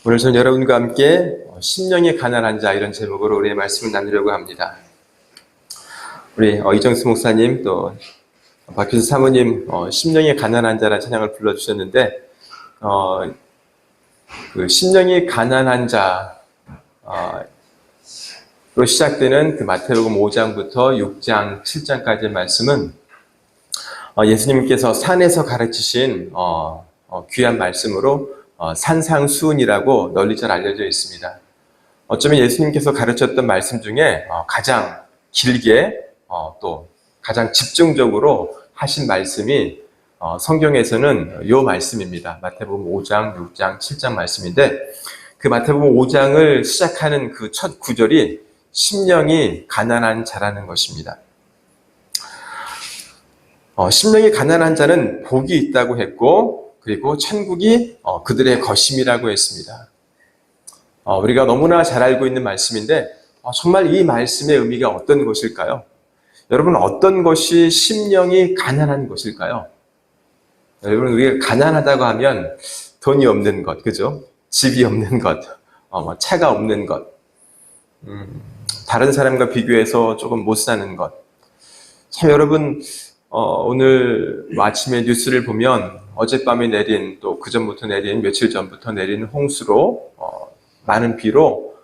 오늘 저는 여러분과 함께 심령이 가난한 자 이런 제목으로 우리의 말씀을 나누려고 합니다. 우리 이정수 목사님 또 박효수 사모님 심령이 가난한 자라는 찬양을 불러주셨는데 그 심령이 가난한 자로 시작되는 그 마태복음 5장부터 6장, 7장까지의 말씀은 예수님께서 산에서 가르치신 귀한 말씀으로 산상수훈이라고 널리 잘 알려져 있습니다. 어쩌면 예수님께서 가르쳤던 말씀 중에 가장 길게 또 가장 집중적으로 하신 말씀이 성경에서는 이 말씀입니다. 마태복음 5장, 6장, 7장 말씀인데 그 마태복음 5장을 시작하는 그 첫 구절이 심령이 가난한 자라는 것입니다. 심령이 가난한 자는 복이 있다고 했고 그리고 천국이 그들의 것임이라고 했습니다. 우리가 너무나 잘 알고 있는 말씀인데 정말 이 말씀의 의미가 어떤 것일까요? 여러분, 어떤 것이 심령이 가난한 것일까요? 여러분, 우리가 가난하다고 하면 돈이 없는 것, 그죠? 집이 없는 것, 차가 없는 것, 다른 사람과 비교해서 조금 못 사는 것. 참 여러분, 오늘 아침에 뉴스를 보면 어젯밤에 내린 또 그전부터 내린 며칠 전부터 내린 홍수로 많은 비로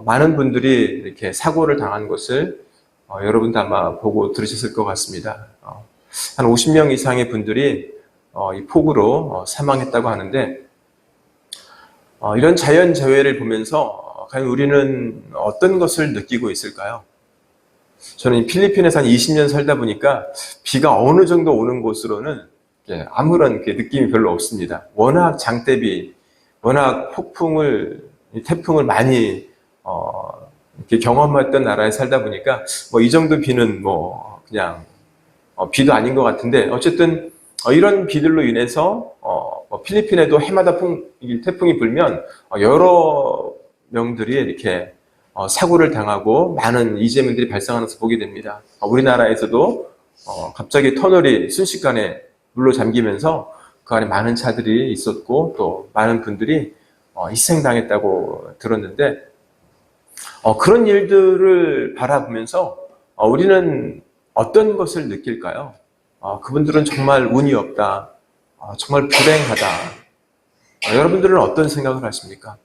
많은 분들이 이렇게 사고를 당한 것을 여러분도 아마 보고 들으셨을 것 같습니다. 한 50명 이상의 분들이 이 폭우로 사망했다고 하는데 이런 자연재해를 보면서 과연 우리는 어떤 것을 느끼고 있을까요? 저는 필리핀에서 한 20년 살다 보니까 비가 어느 정도 오는 곳으로는 아무런 느낌이 별로 없습니다. 워낙 장대비, 워낙 태풍을 많이 이렇게 경험했던 나라에 살다 보니까 이 정도 비는 그냥 비도 아닌 것 같은데 어쨌든 이런 비들로 인해서 필리핀에도 해마다 태풍이 불면 여러 명들이 이렇게 사고를 당하고 많은 이재민들이 발생하는 것을 보게 됩니다. 우리나라에서도 갑자기 터널이 순식간에 물로 잠기면서 그 안에 많은 차들이 있었고 또 많은 분들이 희생당했다고 들었는데 그런 일들을 바라보면서 우리는 어떤 것을 느낄까요? 그분들은 정말 운이 없다, 정말 불행하다. 여러분들은 어떤 생각을 하십니까?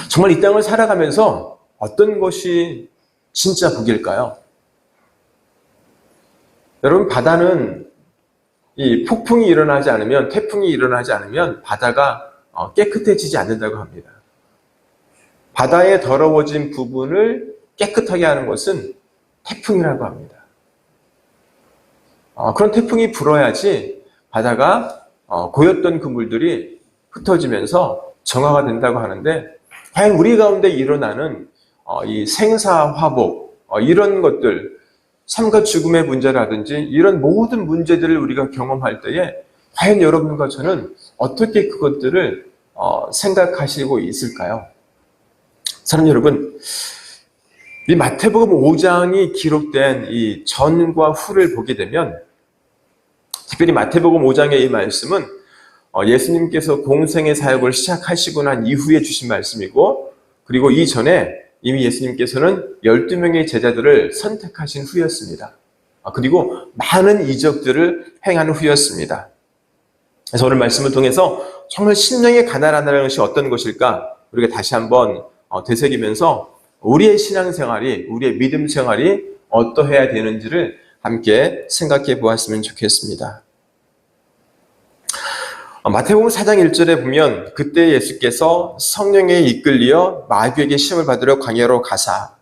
정말 이 땅을 살아가면서 어떤 것이 진짜 복일까요? 여러분, 바다는 이 폭풍이 일어나지 않으면, 태풍이 일어나지 않으면 바다가 깨끗해지지 않는다고 합니다. 바다의 더러워진 부분을 깨끗하게 하는 것은 태풍이라고 합니다. 그런 태풍이 불어야지 바다가 고였던 그 물들이 흩어지면서 정화가 된다고 하는데 과연 우리 가운데 일어나는 이 생사화복 이런 것들, 삶과 죽음의 문제라든지 이런 모든 문제들을 우리가 경험할 때에 과연 여러분과 저는 어떻게 그것들을 생각하시고 있을까요? 사랑하는 여러분, 이 마태복음 5장이 기록된 이 전과 후를 보게 되면 특별히 마태복음 5장의 이 말씀은 예수님께서 공생의 사역을 시작하시고 난 이후에 주신 말씀이고 그리고 이전에 이미 예수님께서는 12명의 제자들을 선택하신 후였습니다. 그리고 많은 이적들을 행한 후였습니다. 그래서 오늘 말씀을 통해서 정말 심령이 가난하다는 것이 어떤 것일까 우리가 다시 한번 되새기면서 우리의 신앙생활이, 우리의 믿음 생활이 어떠해야 되는지를 함께 생각해 보았으면 좋겠습니다. 마태복음 4장 1절에 보면 그때 예수께서 성령에 이끌리어 마귀에게 시험을 받으러 광야로 가사.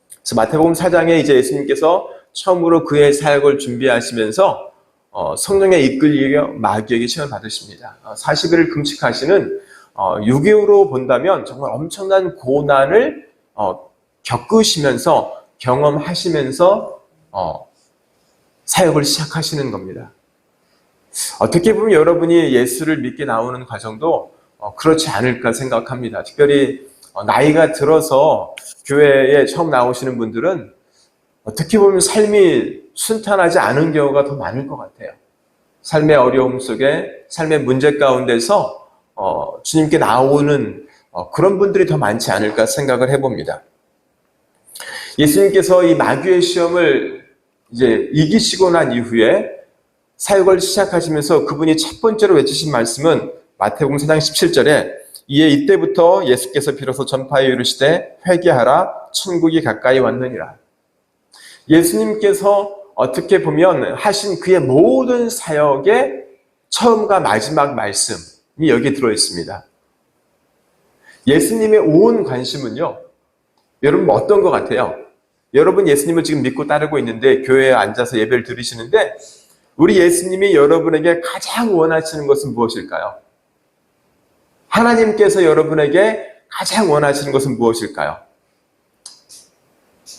그래서 마태복음 4장에 이제 예수님께서 처음으로 그의 사역을 준비하시면서 성령에 이끌리어 마귀에게 시험을 받으십니다. 40일을 금식하시는 유교로 본다면 정말 엄청난 고난을 겪으시면서 경험하시면서 사역을 시작하시는 겁니다. 어떻게 보면 여러분이 예수를 믿게 나오는 과정도 그렇지 않을까 생각합니다. 특별히 나이가 들어서 교회에 처음 나오시는 분들은 어떻게 보면 삶이 순탄하지 않은 경우가 더 많을 것 같아요. 삶의 어려움 속에, 삶의 문제 가운데서 주님께 나오는 그런 분들이 더 많지 않을까 생각을 해봅니다. 예수님께서 이 마귀의 시험을 이제 이기시고 난 이후에 사역을 시작하시면서 그분이 첫 번째로 외치신 말씀은 마태복음 4장 17절에 이에 이때부터 예수께서 비로소 전파에 이르시되 회개하라 천국이 가까이 왔느니라. 예수님께서 어떻게 보면 하신 그의 모든 사역의 처음과 마지막 말씀이 여기 들어있습니다. 예수님의 온 관심은요, 여러분 어떤 것 같아요? 여러분 예수님을 지금 믿고 따르고 있는데 교회에 앉아서 예배를 드리시는데 우리 예수님이 여러분에게 가장 원하시는 것은 무엇일까요? 하나님께서 여러분에게 가장 원하시는 것은 무엇일까요?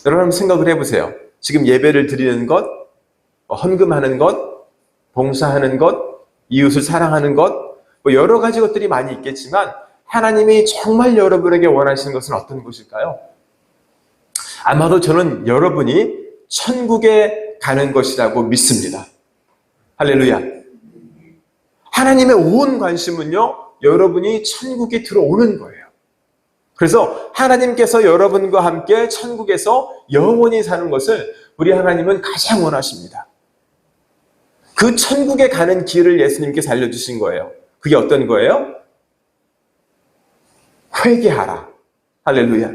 여러분 한번 생각을 해보세요. 지금 예배를 드리는 것, 헌금하는 것, 봉사하는 것, 이웃을 사랑하는 것, 여러 가지 것들이 많이 있겠지만 하나님이 정말 여러분에게 원하시는 것은 어떤 것일까요? 아마도 저는 여러분이 천국에 가는 것이라고 믿습니다. 할렐루야. 하나님의 온 관심은요, 여러분이 천국에 들어오는 거예요. 그래서 하나님께서 여러분과 함께 천국에서 영원히 사는 것을 우리 하나님은 가장 원하십니다. 그 천국에 가는 길을 예수님께서 알려주신 거예요. 그게 어떤 거예요? 회개하라. 할렐루야.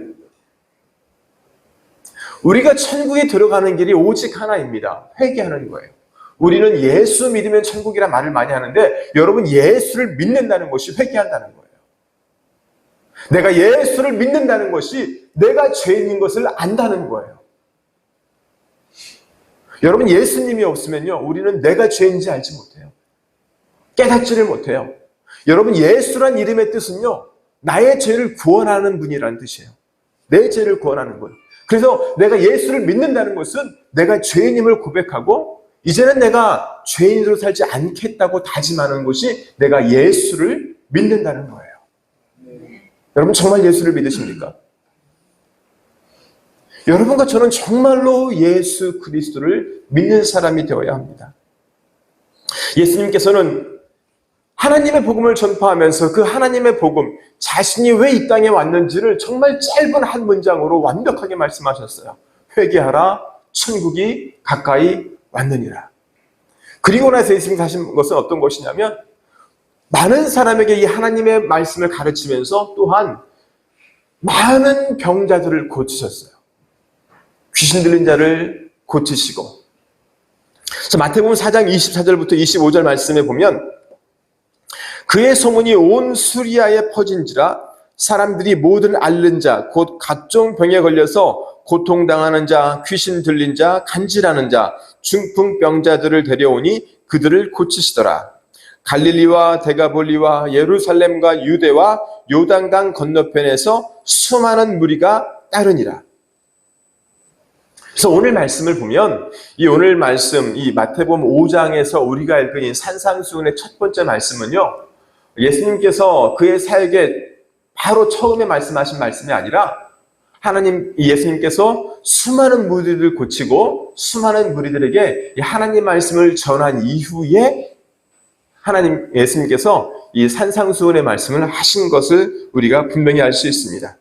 우리가 천국에 들어가는 길이 오직 하나입니다. 회개하는 거예요. 우리는 예수 믿으면 천국이란 말을 많이 하는데 여러분 예수를 믿는다는 것이 회개한다는 거예요. 내가 예수를 믿는다는 것이 내가 죄인인 것을 안다는 거예요. 여러분 예수님이 없으면요 우리는 내가 죄인지 알지 못해요. 깨닫지를 못해요. 여러분 예수란 이름의 뜻은요 나의 죄를 구원하는 분이라는 뜻이에요. 내 죄를 구원하는 분. 그래서 내가 예수를 믿는다는 것은 내가 죄인임을 고백하고 이제는 내가 죄인으로 살지 않겠다고 다짐하는 것이 내가 예수를 믿는다는 거예요. 여러분 정말 예수를 믿으십니까? 여러분과 저는 정말로 예수 그리스도를 믿는 사람이 되어야 합니다. 예수님께서는 하나님의 복음을 전파하면서 그 하나님의 복음, 자신이 왜 이 땅에 왔는지를 정말 짧은 한 문장으로 완벽하게 말씀하셨어요. 회개하라, 천국이 가까이 왔느니라. 그리고 나서 예수님이 하신 것은 어떤 것이냐면 많은 사람에게 이 하나님의 말씀을 가르치면서 또한 많은 병자들을 고치셨어요. 귀신 들린 자를 고치시고. 그래서 마태복음 4장 24절부터 25절 말씀에 보면 그의 소문이 온 수리아에 퍼진지라 사람들이 모든 앓는 자 곧 각종 병에 걸려서 고통당하는 자, 귀신 들린 자, 간질하는 자, 중풍병자들을 데려오니 그들을 고치시더라. 갈릴리와 데가볼리와 예루살렘과 유대와 요단강 건너편에서 수많은 무리가 따르니라. 그래서 오늘 말씀을 보면 이 오늘 말씀, 이 마태복음 5장에서 우리가 읽은 이 산상수훈의 첫 번째 말씀은요. 예수님께서 그의 사역에 바로 처음에 말씀하신 말씀이 아니라 예수님께서 수많은 무리들을 고치고 수많은 무리들에게 하나님 말씀을 전한 이후에 예수님께서 이 산상수훈의 말씀을 하신 것을 우리가 분명히 알 수 있습니다.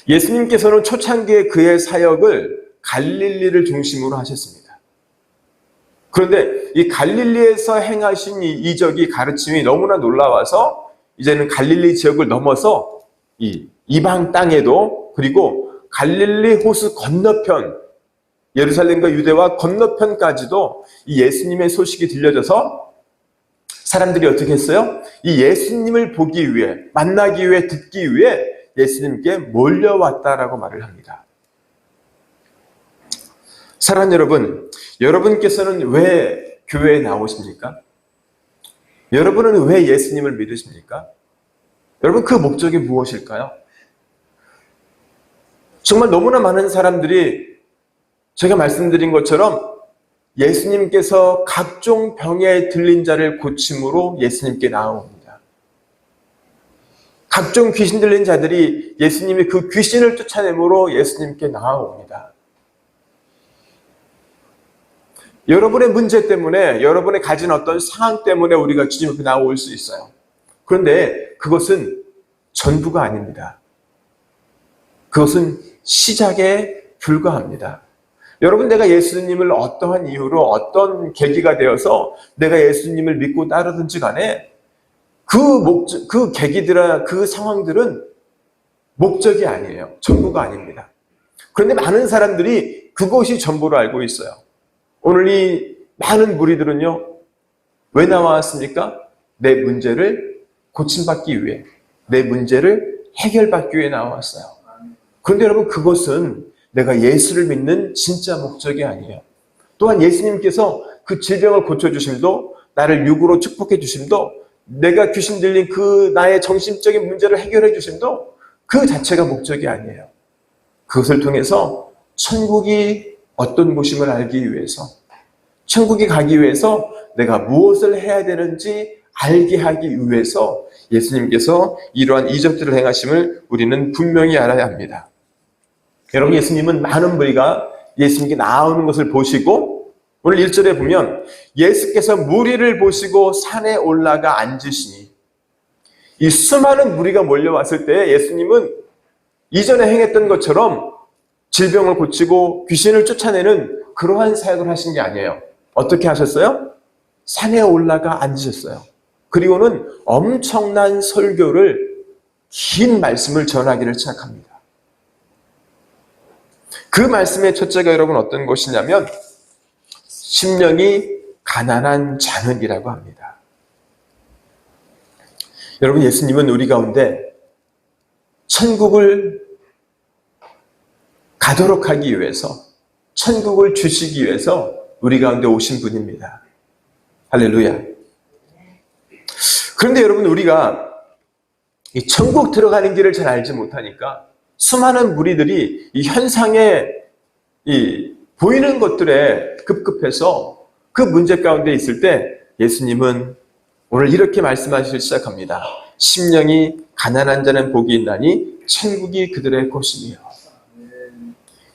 예수님께서는 초창기에 그의 사역을 갈릴리를 중심으로 하셨습니다. 그런데 이 갈릴리에서 행하신 이 이적이 가르침이 너무나 놀라워서 이제는 갈릴리 지역을 넘어서 이 이방 땅에도 그리고 갈릴리 호수 건너편 예루살렘과 유대와 건너편까지도 이 예수님의 소식이 들려져서 사람들이 어떻게 했어요? 이 예수님을 보기 위해 만나기 위해 듣기 위해 예수님께 몰려왔다라고 말을 합니다. 사랑하는 여러분, 여러분께서는 왜 교회에 나오십니까? 여러분은 왜 예수님을 믿으십니까? 여러분 그 목적이 무엇일까요? 정말 너무나 많은 사람들이 제가 말씀드린 것처럼 예수님께서 각종 병에 들린 자를 고침으로 예수님께 나아옵니다. 각종 귀신 들린 자들이 예수님이 그 귀신을 쫓아내므로 예수님께 나아옵니다. 여러분의 문제 때문에, 여러분의 가진 어떤 상황 때문에 우리가 주님 앞에 나올 수 있어요. 그런데 그것은 전부가 아닙니다. 그것은 시작에 불과합니다. 여러분, 내가 예수님을 어떠한 이유로 어떤 계기가 되어서 내가 예수님을 믿고 따르든지 간에 그 계기들아, 그 상황들은 목적이 아니에요. 전부가 아닙니다. 그런데 많은 사람들이 그것이 전부로 알고 있어요. 오늘 이 많은 무리들은요, 왜 나왔습니까? 내 문제를 고침받기 위해, 내 문제를 해결받기 위해 나왔어요. 그런데 여러분, 그것은 내가 예수를 믿는 진짜 목적이 아니에요. 또한 예수님께서 그 질병을 고쳐주심도, 나를 육으로 축복해 주심도, 내가 귀신 들린 그 나의 정신적인 문제를 해결해 주심도 그 자체가 목적이 아니에요. 그것을 통해서 천국이 어떤 곳임을 알기 위해서, 천국에 가기 위해서 내가 무엇을 해야 되는지 알게 하기 위해서 예수님께서 이러한 이적들을 행하심을 우리는 분명히 알아야 합니다. 여러분, 예수님은 많은 무리가 예수님께 나오는 것을 보시고, 오늘 1절에 보면 예수께서 무리를 보시고 산에 올라가 앉으시니, 이 수많은 무리가 몰려왔을 때 예수님은 이전에 행했던 것처럼 질병을 고치고 귀신을 쫓아내는 그러한 사역을 하신 게 아니에요. 어떻게 하셨어요? 산에 올라가 앉으셨어요. 그리고는 엄청난 설교를, 긴 말씀을 전하기를 시작합니다. 그 말씀의 첫째가 여러분 어떤 것이냐면 심령이 가난한 자는이라고 합니다. 여러분, 예수님은 우리 가운데 천국을 가도록 하기 위해서, 천국을 주시기 위해서 우리 가운데 오신 분입니다. 할렐루야. 그런데 여러분, 우리가 이 천국 들어가는 길을 잘 알지 못하니까 수많은 무리들이 이 현상에 보이는 것들에 급급해서 그 문제 가운데 있을 때 예수님은 오늘 이렇게 말씀하시기 시작합니다. 심령이 가난한 자는 복이 있나니 천국이 그들의 것이니요.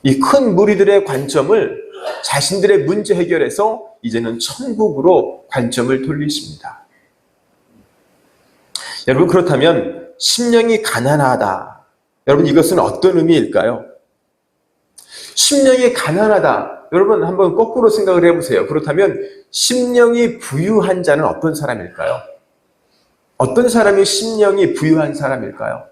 이 큰 무리들의 관점을 자신들의 문제 해결해서 이제는 천국으로 관점을 돌리십니다. 여러분, 그렇다면 심령이 가난하다, 여러분, 이것은 어떤 의미일까요? 심령이 가난하다, 여러분 한번 거꾸로 생각을 해보세요. 그렇다면 심령이 부유한 자는 어떤 사람일까요? 어떤 사람이 심령이 부유한 사람일까요?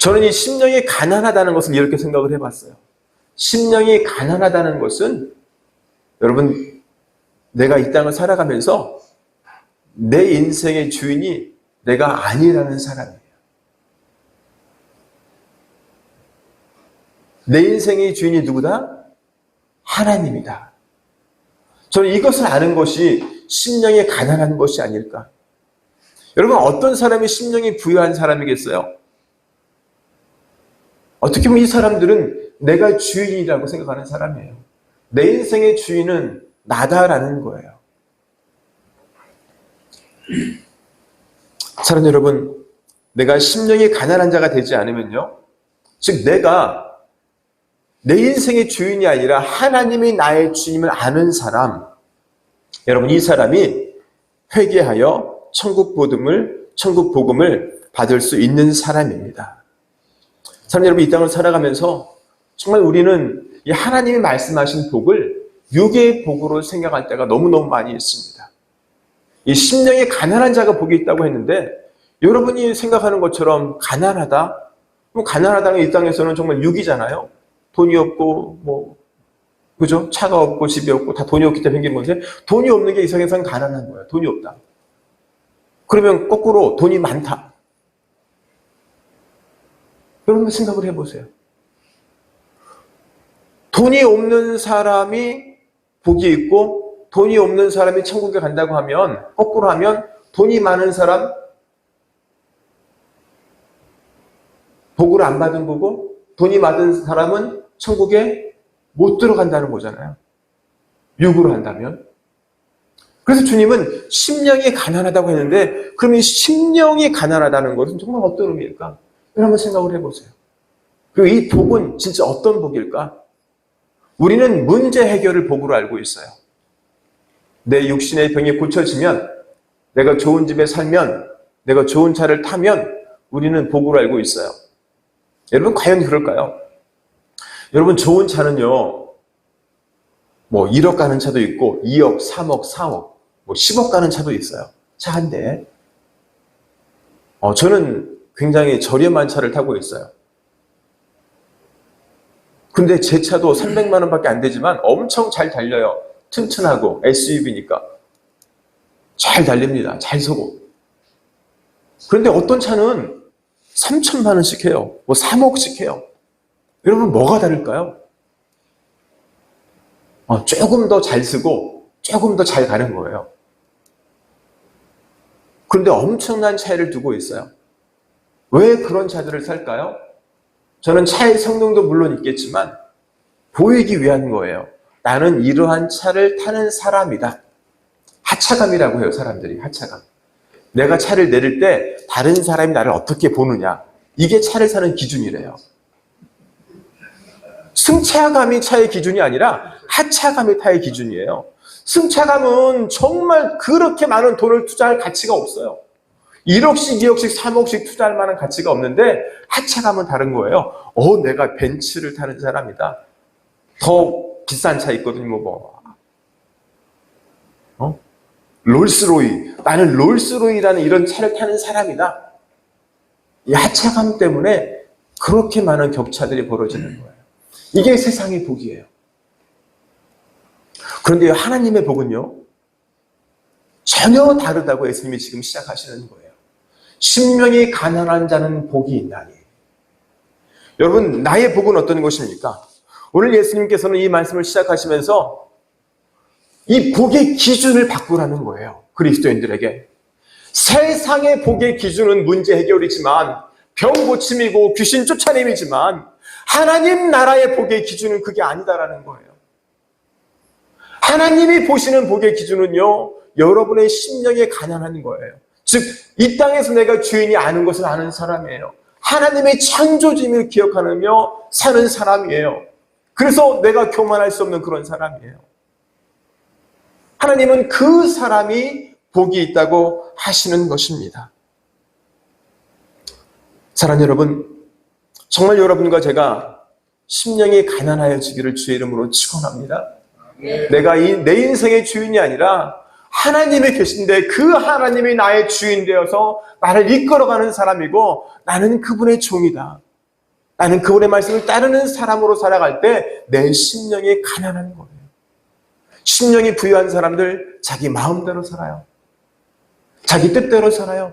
저는 이 심령이 가난하다는 것을 이렇게 생각을 해봤어요. 심령이 가난하다는 것은 여러분, 내가 이 땅을 살아가면서 내 인생의 주인이 내가 아니라는 사람이에요. 내 인생의 주인이 누구다? 하나님이다. 저는 이것을 아는 것이 심령이 가난한 것이 아닐까. 여러분, 어떤 사람이 심령이 부유한 사람이겠어요? 어떻게 보면 이 사람들은 내가 주인이라고 생각하는 사람이에요. 내 인생의 주인은 나다라는 거예요. 사랑하는 여러분, 내가 심령이 가난한 자가 되지 않으면요, 즉 내가 내 인생의 주인이 아니라 하나님이 나의 주님을 아는 사람, 여러분, 이 사람이 회개하여 천국 복음을 받을 수 있는 사람입니다. 사랑하는 여러분, 이 땅을 살아가면서 정말 우리는 이 하나님이 말씀하신 복을 육의 복으로 생각할 때가 너무너무 많이 있습니다. 이 심령이 가난한 자가 복이 있다고 했는데, 여러분이 생각하는 것처럼 가난하다? 가난하다는 이 땅에서는 정말 육이잖아요. 돈이 없고, 그죠? 차가 없고, 집이 없고, 다 돈이 없기 때문에 생긴 건데, 돈이 없는 게 이 세상에서는 가난한 거예요. 돈이 없다. 그러면 거꾸로 돈이 많다. 여러분 생각을 해보세요. 돈이 없는 사람이 복이 있고, 돈이 없는 사람이 천국에 간다고 하면, 거꾸로 하면, 돈이 많은 사람, 복을 안 받은 거고, 돈이 많은 사람은 천국에 못 들어간다는 거잖아요. 육으로 한다면. 그래서 주님은 심령이 가난하다고 했는데, 그럼 이 심령이 가난하다는 것은 정말 어떤 의미일까? 한번 생각을 해보세요. 그리고 이 복은 진짜 어떤 복일까? 우리는 문제 해결을 복으로 알고 있어요. 내 육신의 병이 고쳐지면 내가 좋은 집에 살면, 내가 좋은 차를 타면 우리는 복으로 알고 있어요. 여러분 과연 그럴까요? 여러분 좋은 차는요, 뭐 1억 가는 차도 있고 2억, 3억, 4억, 뭐 10억 가는 차도 있어요. 차 한 대. 저는 굉장히 저렴한 차를 타고 있어요. 근데 제 차도 300만 원밖에 안 되지만 엄청 잘 달려요. 튼튼하고 SUV니까. 잘 달립니다. 잘 서고. 그런데 어떤 차는 3천만 원씩 해요. 뭐 3억씩 해요. 여러분 뭐가 다를까요? 조금 더 잘 쓰고 조금 더 잘 가는 거예요. 그런데 엄청난 차이를 두고 있어요. 왜 그런 차들을 살까요? 저는 차의 성능도 물론 있겠지만 보이기 위한 거예요. 나는 이러한 차를 타는 사람이다. 하차감이라고 해요, 사람들이. 하차감. 내가 차를 내릴 때 다른 사람이 나를 어떻게 보느냐. 이게 차를 사는 기준이래요. 승차감이 차의 기준이 아니라 하차감이 차의 기준이에요. 승차감은 정말 그렇게 많은 돈을 투자할 가치가 없어요. 1억씩, 2억씩, 3억씩 투자할 만한 가치가 없는데 하차감은 다른 거예요. 내가 벤츠를 타는 사람이다. 더 비싼 차 있거든요. 롤스로이. 나는 롤스로이라는 이런 차를 타는 사람이다. 이 하차감 때문에 그렇게 많은 격차들이 벌어지는 거예요. 이게 세상의 복이에요. 그런데 하나님의 복은요, 전혀 다르다고 예수님이 지금 시작하시는 거예요. 심령이 가난한 자는 복이 있나니. 여러분, 나의 복은 어떤 것입니까? 오늘 예수님께서는 이 말씀을 시작하시면서 이 복의 기준을 바꾸라는 거예요. 그리스도인들에게. 세상의 복의 기준은 문제 해결이지만, 병 고침이고 귀신 쫓아냄이지만, 하나님 나라의 복의 기준은 그게 아니다라는 거예요. 하나님이 보시는 복의 기준은요, 여러분의 심령에 가난한 거예요. 즉, 이 땅에서 내가 주인이 아는 것을 아는 사람이에요. 하나님의 창조주임을 기억하며 사는 사람이에요. 그래서 내가 교만할 수 없는 그런 사람이에요. 하나님은 그 사람이 복이 있다고 하시는 것입니다. 사랑하는 여러분, 정말 여러분과 제가 심령이 가난하여지기를 주의 이름으로 축원합니다. 내가 내 인생의 주인이 아니라 하나님이 계신데 그 하나님이 나의 주인 되어서 나를 이끌어가는 사람이고 나는 그분의 종이다. 나는 그분의 말씀을 따르는 사람으로 살아갈 때 내 심령이 가난한 거예요. 심령이 부유한 사람들 자기 마음대로 살아요. 자기 뜻대로 살아요.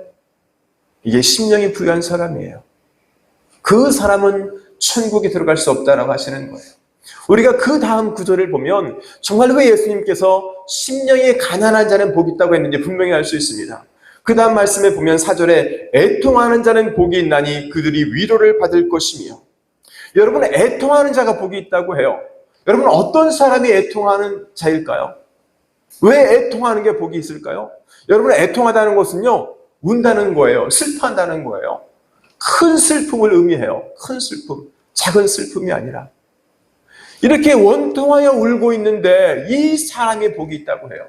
이게 심령이 부유한 사람이에요. 그 사람은 천국에 들어갈 수 없다라고 하시는 거예요. 우리가 그 다음 구절을 보면 정말 왜 예수님께서 심령이 가난한 자는 복이 있다고 했는지 분명히 알 수 있습니다. 그 다음 말씀에 보면 4절에 애통하는 자는 복이 있나니 그들이 위로를 받을 것이며. 여러분, 애통하는 자가 복이 있다고 해요. 여러분, 어떤 사람이 애통하는 자일까요? 왜 애통하는 게 복이 있을까요? 여러분, 애통하다는 것은요, 운다는 거예요. 슬퍼한다는 거예요. 큰 슬픔을 의미해요. 큰 슬픔, 작은 슬픔이 아니라. 이렇게 원통하여 울고 있는데 이 사람이 복이 있다고 해요.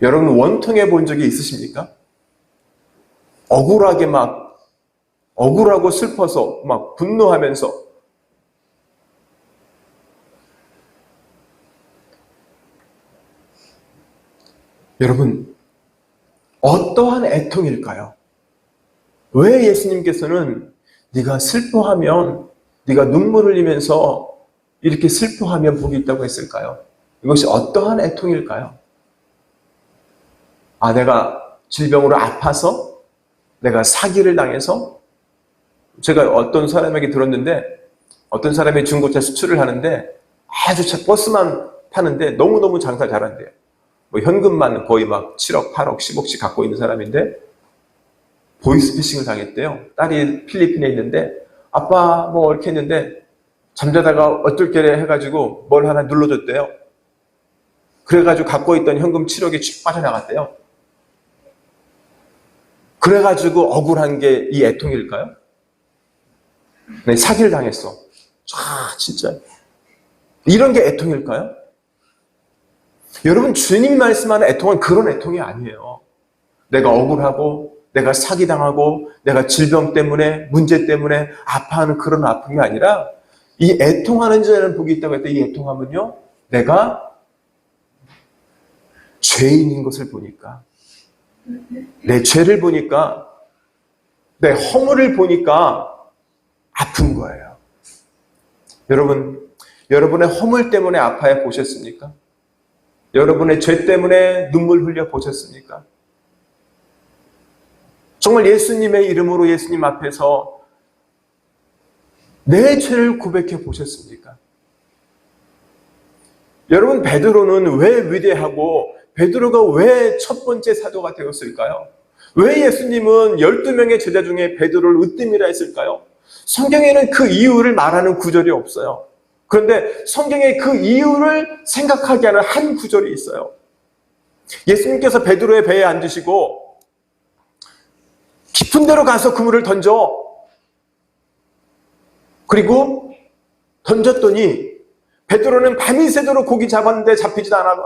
여러분, 원통해 본 적이 있으십니까? 억울하고 슬퍼서 막 분노하면서 여러분, 어떠한 애통일까요? 왜 예수님께서는 네가 슬퍼하면, 네가 눈물 흘리면서 이렇게 슬퍼하면 복이 있다고 했을까요? 이것이 어떠한 애통일까요? 내가 질병으로 아파서? 내가 사기를 당해서? 제가 어떤 사람에게 들었는데, 어떤 사람이 중고차 수출을 하는데 아주 버스만 파는데 너무너무 장사 잘한대요. 현금만 거의 막 7억, 8억, 10억씩 갖고 있는 사람인데 보이스피싱을 당했대요. 딸이 필리핀에 있는데 아빠 뭐 이렇게 했는데 잠자다가 어쩔결에 해가지고 뭘 하나 눌러줬대요. 그래가지고 갖고 있던 현금 7억이 쭉 빠져나갔대요. 그래가지고 억울한 게 이 애통일까요? 네, 사기를 당했어. 진짜 이런 게 애통일까요? 여러분, 주님 말씀하는 애통은 그런 애통이 아니에요. 내가 억울하고 내가 사기당하고 내가 질병 때문에 문제 때문에 아파하는 그런 아픔이 아니라 이 애통하는 자는 복이 있다고 했다. 이 애통함은요, 내가 죄인인 것을 보니까, 내 죄를 보니까, 내 허물을 보니까 아픈 거예요. 여러분, 여러분의 허물 때문에 아파해 보셨습니까? 여러분의 죄 때문에 눈물 흘려 보셨습니까? 정말 예수님의 이름으로 예수님 앞에서 내 죄를 고백해 보셨습니까? 여러분, 베드로는 왜 위대하고 베드로가 왜 첫 번째 사도가 되었을까요? 왜 예수님은 12명의 제자 중에 베드로를 으뜸이라 했을까요? 성경에는 그 이유를 말하는 구절이 없어요. 그런데 성경에 그 이유를 생각하게 하는 한 구절이 있어요. 예수님께서 베드로의 배에 앉으시고 깊은 데로 가서 그물을 던져. 그리고 던졌더니 베드로는 밤이 새도록 고기 잡았는데 잡히지도 않아.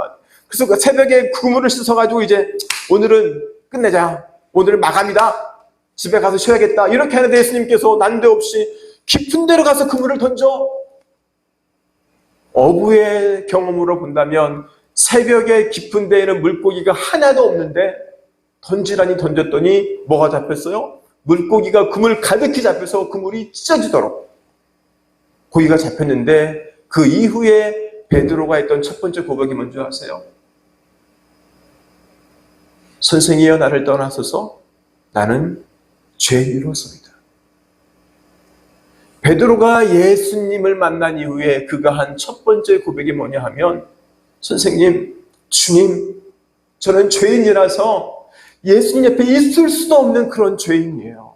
그래서 그 새벽에 그물을 씻어가지고 이제 오늘은 끝내자. 오늘은 마감이다. 집에 가서 쉬어야겠다. 이렇게 하는데 예수님께서 난데없이 깊은 데로 가서 그물을 던져. 어부의 경험으로 본다면 새벽에 깊은 데에는 물고기가 하나도 없는데 던지라니 던졌더니 뭐가 잡혔어요? 물고기가 그물 가득히 잡혀서 그물이 찢어지도록 고기가 잡혔는데 그 이후에 베드로가 했던 첫 번째 고백이 뭔지 아세요? 선생이여 나를 떠나소서 나는 죄인으로서이다. 베드로가 예수님을 만난 이후에 그가 한 첫 번째 고백이 뭐냐 하면 선생님, 주님, 저는 죄인이라서 예수님 옆에 있을 수도 없는 그런 죄인이에요.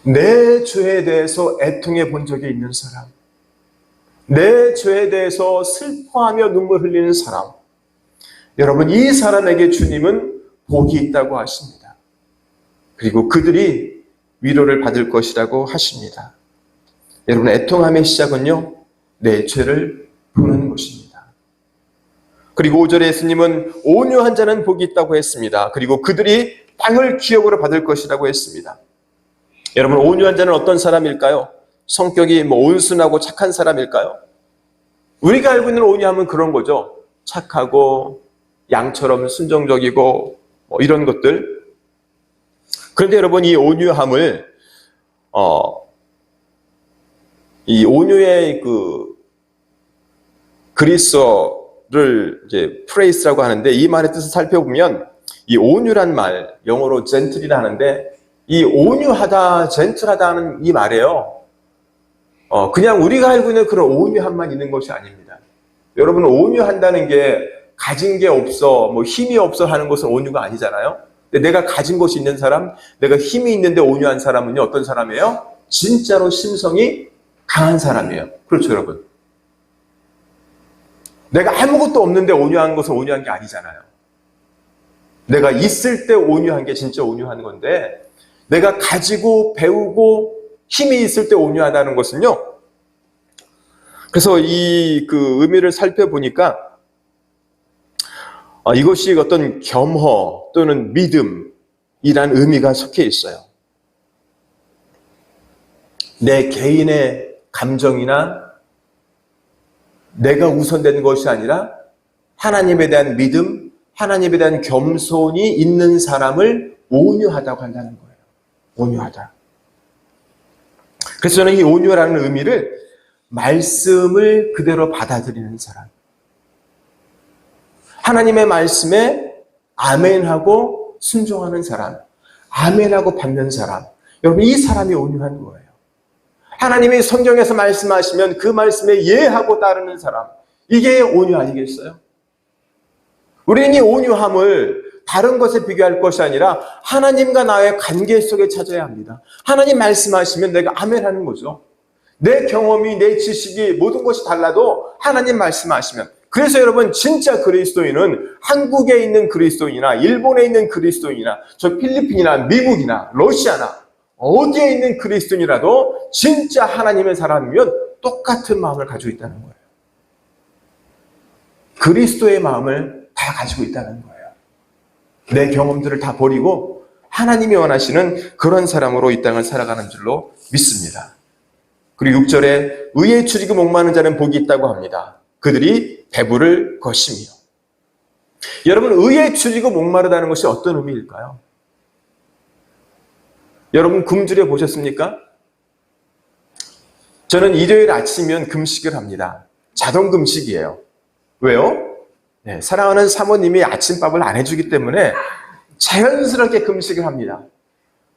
내 죄에 대해서 애통해 본 적이 있는 사람, 내 죄에 대해서 슬퍼하며 눈물 흘리는 사람, 여러분, 이 사람에게 주님은 복이 있다고 하십니다. 그리고 그들이 위로를 받을 것이라고 하십니다. 여러분, 애통함의 시작은요, 내 죄를 보는 것입니다. 그리고 5절에 예수님은 온유한 자는 복이 있다고 했습니다. 그리고 그들이 땅을 기업으로 받을 것이라고 했습니다. 여러분, 온유한 자는 어떤 사람일까요? 성격이 온순하고 착한 사람일까요? 우리가 알고 있는 온유함은 그런 거죠. 착하고 양처럼 순종적이고 이런 것들. 그런데 여러분, 이 온유함을 이 온유의 그 그리스어를 이제 프레이스라고 하는데 이 말의 뜻을 살펴보면 이 온유란 말, 영어로 젠틀이라 하는데 이 온유하다, 젠틀하다는 이 말이에요. 그냥 우리가 알고 있는 그런 온유함만 있는 것이 아닙니다. 여러분, 온유한다는 게 가진 게 없어, 힘이 없어 하는 것은 온유가 아니잖아요. 근데 내가 가진 것이 있는 사람, 내가 힘이 있는데 온유한 사람은요, 어떤 사람이에요? 진짜로 심성이 강한 사람이에요. 그렇죠, 여러분? 내가 아무것도 없는데 온유한 것은 온유한 게 아니잖아요. 내가 있을 때 온유한 게 진짜 온유한 건데, 내가 가지고 배우고 힘이 있을 때 온유하다는 것은요, 그래서 이 그 의미를 살펴보니까 이것이 어떤 겸허 또는 믿음이란 의미가 섞여 있어요. 내 개인의 감정이나 내가 우선되는 것이 아니라 하나님에 대한 믿음, 하나님에 대한 겸손이 있는 사람을 온유하다고 한다는 거예요. 온유하다. 그래서 저는 이 온유라는 의미를 말씀을 그대로 받아들이는 사람, 하나님의 말씀에 아멘하고 순종하는 사람, 아멘하고 받는 사람, 여러분, 이 사람이 온유한 거예요. 하나님이 성경에서 말씀하시면 그 말씀에 예하고 따르는 사람, 이게 온유 아니겠어요? 우리는 이 온유함을 다른 것에 비교할 것이 아니라 하나님과 나의 관계 속에 찾아야 합니다. 하나님 말씀하시면 내가 아멘하는 거죠. 내 경험이, 내 지식이 모든 것이 달라도 하나님 말씀하시면. 그래서 여러분, 진짜 그리스도인은 한국에 있는 그리스도인이나 일본에 있는 그리스도인이나 저 필리핀이나 미국이나 러시아나 어디에 있는 그리스도인이라도 진짜 하나님의 사람이면 똑같은 마음을 가지고 있다는 거예요. 그리스도의 마음을 다 가지고 있다는 거예요. 내 경험들을 다 버리고 하나님이 원하시는 그런 사람으로 이 땅을 살아가는 줄로 믿습니다. 그리고 6절에 의에 줄이고 목마른 자는 복이 있다고 합니다. 그들이 배부를 것이며. 여러분, 의에 줄이고 목마르다는 것이 어떤 의미일까요? 여러분 굶주려 보셨습니까? 저는 일요일 아침이면 금식을 합니다. 자동 금식이에요. 왜요? 네, 사랑하는 사모님이 아침밥을 안 해주기 때문에 자연스럽게 금식을 합니다.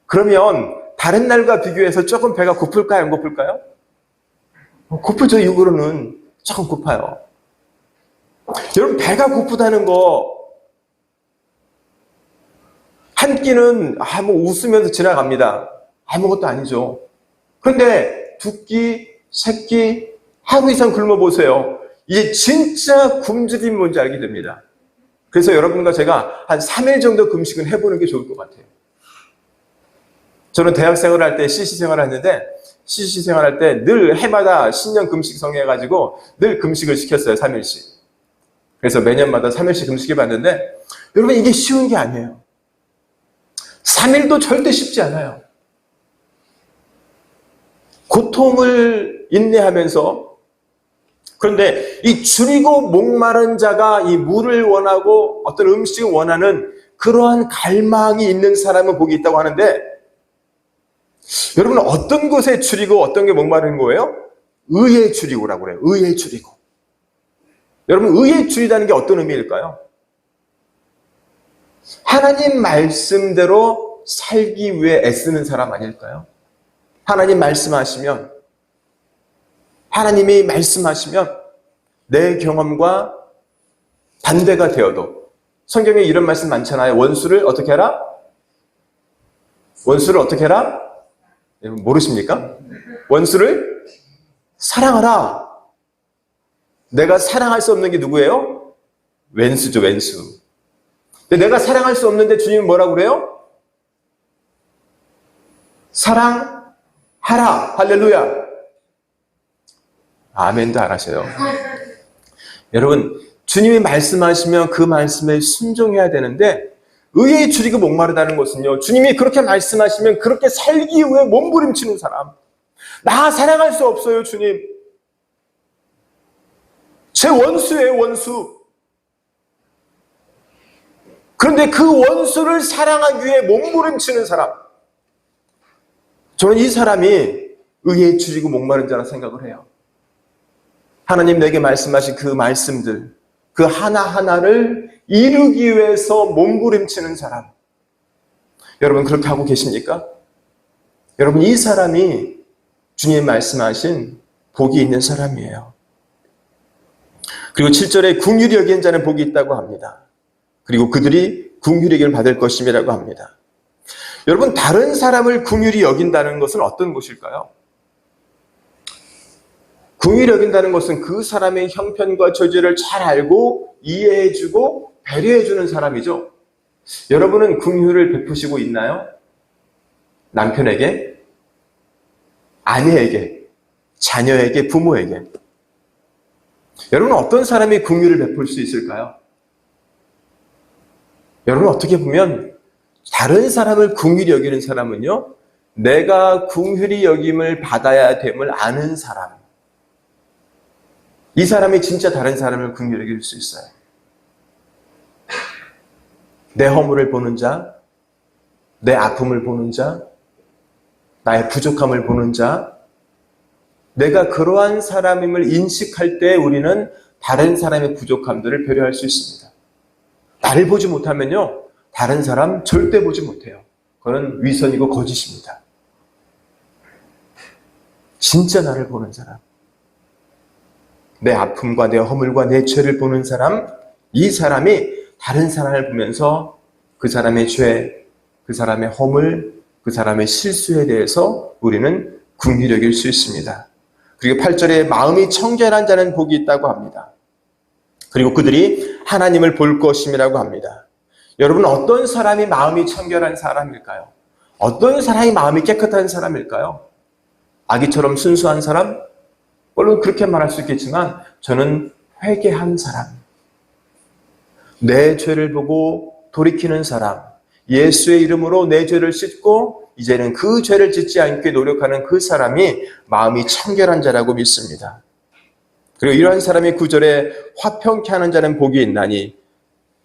그러면 다른 날과 비교해서 조금 배가 고플까요? 안 고플까요? 고프죠. 육으로는 조금 고파요. 여러분, 배가 고프다는 거 한 끼는 뭐 웃으면서 지나갑니다. 아무것도 아니죠. 그런데 두 끼, 세 끼, 하루 이상 굶어보세요. 이제 진짜 굶주림이 뭔지 알게 됩니다. 그래서 여러분과 제가 한 3일 정도 금식은 해보는 게 좋을 것 같아요. 저는 대학 생활할 때 CC 생활을 했는데 CC 생활할 때 늘 해마다 신년 금식 성해가지고 늘 금식을 시켰어요. 3일씩. 그래서 매년마다 3일씩 금식해 봤는데 여러분 이게 쉬운 게 아니에요. 3일도 절대 쉽지 않아요. 고통을 인내하면서 그런데 이 줄이고 목마른 자가 이 물을 원하고 어떤 음식을 원하는 그러한 갈망이 있는 사람은 복이 있다고 하는데 여러분 어떤 것에 줄이고 어떤 게 목마른 거예요? 의에 줄이고라고 그래요. 의에 줄이고. 여러분 의에 줄이다는 게 어떤 의미일까요? 하나님 말씀대로 살기 위해 애쓰는 사람 아닐까요? 하나님 말씀하시면 하나님이 말씀하시면 내 경험과 반대가 되어도 성경에 이런 말씀 많잖아요. 원수를 어떻게 해라? 원수를 어떻게 해라? 여러분 모르십니까? 원수를 사랑하라. 내가 사랑할 수 없는 게 누구예요? 왼수죠, 왼수. 근데 내가 사랑할 수 없는데 주님은 뭐라고 그래요? 사랑하라. 할렐루야. 아멘도 안 하셔요. 여러분, 주님이 말씀하시면 그 말씀에 순종해야 되는데 의에 줄이고 목마르다는 것은요. 주님이 그렇게 말씀하시면 그렇게 살기 위해 몸부림치는 사람. 나 사랑할 수 없어요, 주님. 제 원수예요, 원수. 그런데 그 원수를 사랑하기 위해 몸부림치는 사람. 저는 이 사람이 의에 줄이고 목마른 자라 생각을 해요. 하나님 내게 말씀하신 그 말씀들, 그 하나하나를 이루기 위해서 몸부림치는 사람. 여러분 그렇게 하고 계십니까? 여러분 이 사람이 주님 말씀하신 복이 있는 사람이에요. 그리고 7절에 긍휼히 여기는 자는 복이 있다고 합니다. 그리고 그들이 긍휼히 여김을 받을 것임이라고 합니다. 여러분 다른 사람을 긍휼히 여긴다는 것은 어떤 것일까요? 긍휼히 여긴다는 것은 그 사람의 형편과 처지를 잘 알고 이해해주고 배려해주는 사람이죠. 여러분은 긍휼을 베푸시고 있나요? 남편에게, 아내에게, 자녀에게, 부모에게. 여러분 어떤 사람이 긍휼을 베풀 수 있을까요? 여러분 어떻게 보면 다른 사람을 긍휼히 여기는 사람은요, 내가 긍휼히 여김을 받아야 됨을 아는 사람. 이 사람이 진짜 다른 사람을 긍휼히 여길 수 있어요. 내 허물을 보는 자, 내 아픔을 보는 자, 나의 부족함을 보는 자, 내가 그러한 사람임을 인식할 때 우리는 다른 사람의 부족함들을 배려할 수 있습니다. 나를 보지 못하면요, 다른 사람 절대 보지 못해요. 그건 위선이고 거짓입니다. 진짜 나를 보는 사람, 내 아픔과 내 허물과 내 죄를 보는 사람, 이 사람이 다른 사람을 보면서 그 사람의 죄, 그 사람의 허물, 그 사람의 실수에 대해서 우리는 긍휼히 여길 수 있습니다. 그리고 8절에 마음이 청결한 자는 복이 있다고 합니다. 그리고 그들이 하나님을 볼 것임이라고 합니다. 여러분 어떤 사람이 마음이 청결한 사람일까요? 어떤 사람이 마음이 깨끗한 사람일까요? 아기처럼 순수한 사람? 물론 그렇게 말할 수 있겠지만 저는 회개한 사람, 내 죄를 보고 돌이키는 사람, 예수의 이름으로 내 죄를 씻고 이제는 그 죄를 짓지 않게 노력하는 그 사람이 마음이 청결한 자라고 믿습니다. 그리고 이러한 사람이 9절에 화평케 하는 자는 복이 있나니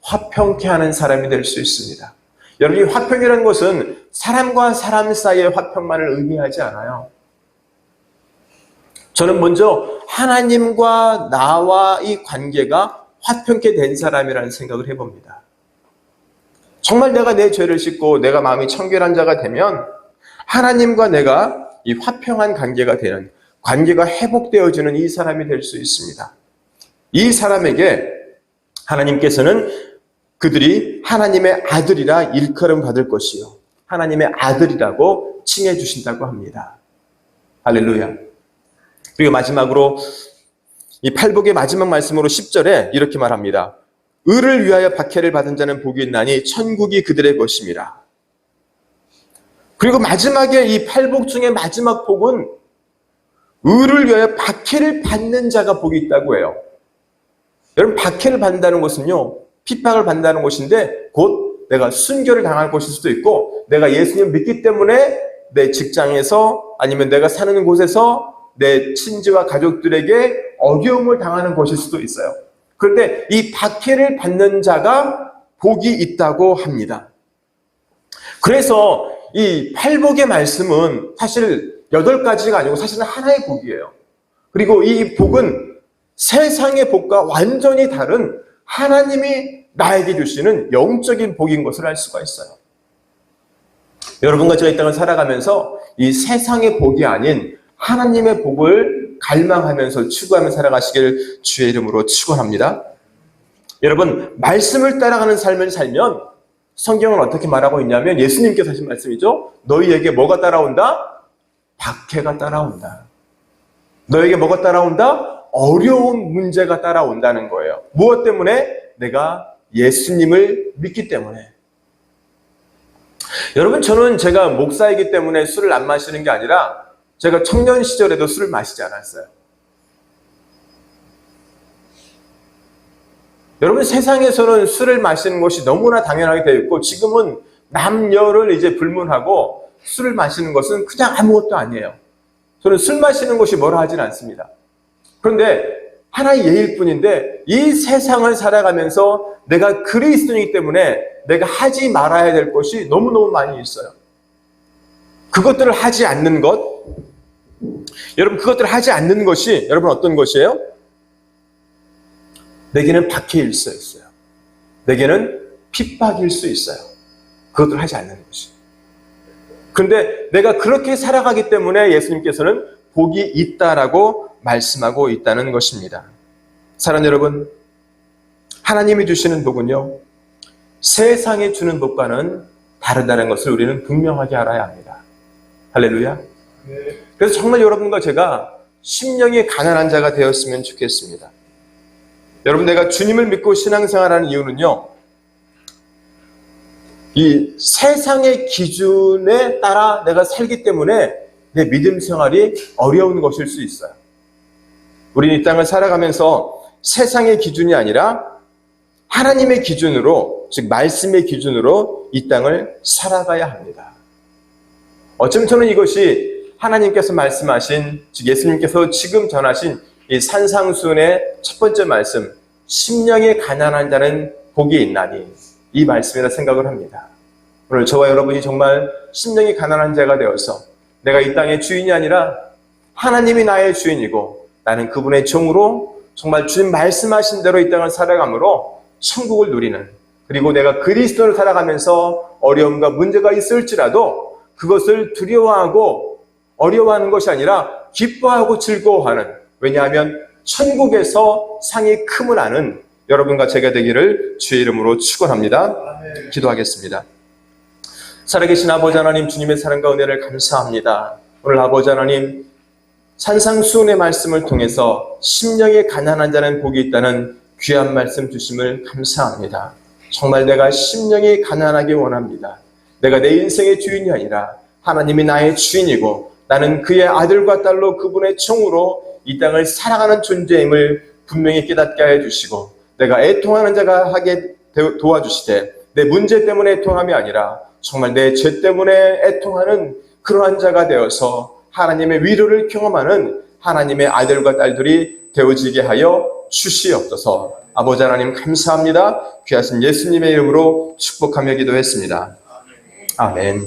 화평케 하는 사람이 될 수 있습니다. 여러분, 이 화평이라는 것은 사람과 사람 사이의 화평만을 의미하지 않아요. 저는 먼저 하나님과 나와 이 관계가 화평케 된 사람이라는 생각을 해봅니다. 정말 내가 내 죄를 씻고 내가 마음이 청결한 자가 되면 하나님과 내가 이 화평한 관계가 되는, 관계가 회복되어지는 이 사람이 될 수 있습니다. 이 사람에게 하나님께서는 그들이 하나님의 아들이라 일컬음 받을 것이요, 하나님의 아들이라고 칭해 주신다고 합니다. 할렐루야. 그리고 마지막으로 이 팔복의 마지막 말씀으로 10절에 이렇게 말합니다. 의를 위하여 박해를 받은 자는 복이 있나니 천국이 그들의 것임이라. 그리고 마지막에 이 팔복 중에 마지막 복은 의를 위하여 박해를 받는 자가 복이 있다고 해요. 여러분, 박해를 받는다는 것은요, 핍박을 받는다는 것인데 곧 내가 순교를 당할 것일 수도 있고, 내가 예수님을 믿기 때문에 내 직장에서 아니면 내가 사는 곳에서 내 친지와 가족들에게 어려움을 당하는 것일 수도 있어요. 그런데 이 박해를 받는 자가 복이 있다고 합니다. 그래서 이 팔복의 말씀은 사실 8가지가 아니고 사실은 하나의 복이에요. 그리고 이 복은 세상의 복과 완전히 다른 하나님이 나에게 주시는 영적인 복인 것을 알 수가 있어요. 여러분과 제가 이 땅을 살아가면서 이 세상의 복이 아닌 하나님의 복을 갈망하면서 추구하며 살아가시길 주의 이름으로 축원합니다. 여러분, 말씀을 따라가는 삶을 살면 성경은 어떻게 말하고 있냐면 예수님께서 하신 말씀이죠. 너희에게 뭐가 따라온다? 박해가 따라온다. 너에게 뭐가 따라온다? 어려운 문제가 따라온다는 거예요. 무엇 때문에? 내가 예수님을 믿기 때문에. 여러분, 저는 제가 목사이기 때문에 술을 안 마시는 게 아니라 제가 청년 시절에도 술을 마시지 않았어요. 여러분, 세상에서는 술을 마시는 것이 너무나 당연하게 되어 있고, 지금은 남녀를 이제 불문하고 술을 마시는 것은 그냥 아무것도 아니에요. 저는 술 마시는 것이 뭐라 하진 않습니다. 그런데 하나의 예일 뿐인데 이 세상을 살아가면서 내가 그리스도이기 때문에 내가 하지 말아야 될 것이 너무너무 많이 있어요. 그것들을 하지 않는 것, 여러분, 그것들을 하지 않는 것이 여러분 어떤 것이에요? 내게는 박해일 수 있어요. 내게는 핍박일 수 있어요. 그것들을 하지 않는 것이. 그런데 내가 그렇게 살아가기 때문에 예수님께서는 복이 있다라고 말씀하고 있다는 것입니다. 사랑하는 여러분, 하나님이 주시는 복은요, 세상에 주는 복과는 다르다는 것을 우리는 분명하게 알아야 합니다. 할렐루야. 그래서 정말 여러분과 제가 심령이 가난한 자가 되었으면 좋겠습니다. 여러분, 내가 주님을 믿고 신앙생활하는 이유는요, 이 세상의 기준에 따라 내가 살기 때문에 내 믿음 생활이 어려운 것일 수 있어요. 우리는 이 땅을 살아가면서 세상의 기준이 아니라 하나님의 기준으로, 즉 말씀의 기준으로 이 땅을 살아가야 합니다. 어쩌면 저는 이것이 하나님께서 말씀하신, 즉 예수님께서 지금 전하신 이 산상수훈의 첫 번째 말씀, 심령이 가난한 자는 복이 있나니, 이 말씀이라 생각을 합니다. 오늘 저와 여러분이 정말 심령이 가난한 자가 되어서 내가 이 땅의 주인이 아니라 하나님이 나의 주인이고 나는 그분의 종으로 정말 주님 말씀하신 대로 이 땅을 살아감으로 천국을 누리는, 그리고 내가 그리스도를 살아가면서 어려움과 문제가 있을지라도 그것을 두려워하고 어려워하는 것이 아니라 기뻐하고 즐거워하는, 왜냐하면 천국에서 상이 큼을 아는 여러분과 제가 되기를 주의 이름으로 축원합니다. 기도하겠습니다. 살아계신 아버지 하나님, 주님의 사랑과 은혜를 감사합니다. 오늘 아버지 하나님, 산상수훈의 말씀을 통해서 심령이 가난한 자는 복이 있다는 귀한 말씀 주심을 감사합니다. 정말 내가 심령이 가난하게 원합니다. 내가 내 인생의 주인이 아니라 하나님이 나의 주인이고 나는 그의 아들과 딸로 그분의 종으로 이 땅을 살아가는 존재임을 분명히 깨닫게 해 주시고, 내가 애통하는 자가 하게 도와주시되 내 문제 때문에 애통함이 아니라 정말 내 죄 때문에 애통하는 그러한 자가 되어서 하나님의 위로를 경험하는 하나님의 아들과 딸들이 되어지게 하여 주시옵소서. 아버지 하나님 감사합니다. 귀하신 예수님의 이름으로 축복하며 기도했습니다. 아멘.